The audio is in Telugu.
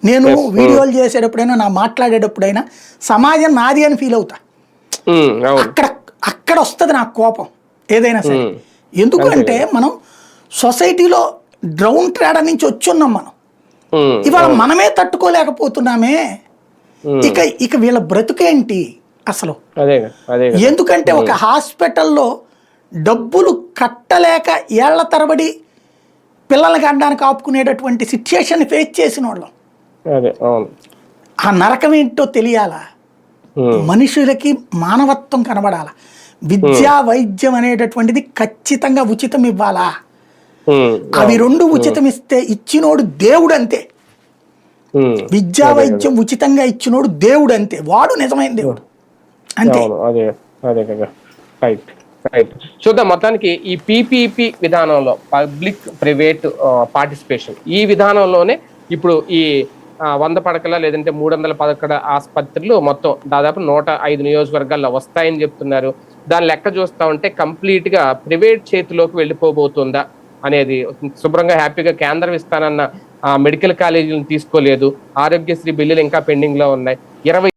నేను వీడియోలు చేసేటప్పుడైనా నా మాట్లాడేటప్పుడైనా సమాజం నాది అని ఫీల్ అవుతా. అక్కడ అక్కడ వస్తుంది నాకు కోపం ఏదైనా సరే. ఎందుకంటే మనం సొసైటీలో డ్రౌన్ ట్రాడర్ నుంచి వచ్చున్నాం మనం. ఇవాళ మనమే తట్టుకోలేకపోతున్నామే. ఇక ఇక వీళ్ళ బ్రతుకేంటి అసలు? ఎందుకంటే ఒక హాస్పిటల్లో డబ్బులు కట్టలేక ఏళ్ల తరబడి పిల్లల్ని కనడానికి ఆపుకునేటటువంటి సిచ్యుయేషన్ ఫేస్ చేసిన వాళ్ళం. ఆ నరకం ఏంటో తెలియాలా? మనుషులకి మానవత్వం కనబడాలా? విద్యా వైద్యం అనేటటువంటిది ఖచ్చితంగా ఉచితం ఇవ్వాలా? అవి రెండు ఉచితం ఇస్తే ఇచ్చినోడు దేవుడు అంతే. విద్యా వైద్యం ఉచితంగా ఇచ్చినోడు దేవుడు అంతే. వాడు నిజమైన దేవుడు అంతే. చూద్దాం. మొత్తానికి ఈ పీపీపీ విధానంలో పబ్లిక్ ప్రైవేట్ పార్టిసిపేషన్ ఈ విధానంలోనే ఇప్పుడు ఈ 100 పడకల లేదంటే 300 పడకల ఆసుపత్రులు మొత్తం దాదాపు 105 నియోజకవర్గాల్లో వస్తాయని చెప్తున్నారు. దాని లెక్క చూస్తా ఉంటే కంప్లీట్ గా ప్రైవేట్ చేతిలోకి వెళ్ళిపోబోతుందా అనేది. శుభ్రంగా హ్యాపీగా కేంద్రం ఇస్తానన్న మెడికల్ కాలేజీలను తీసుకోలేదు. ఆరోగ్యశ్రీ బిల్లులు ఇంకా పెండింగ్ లో ఉన్నాయి. 20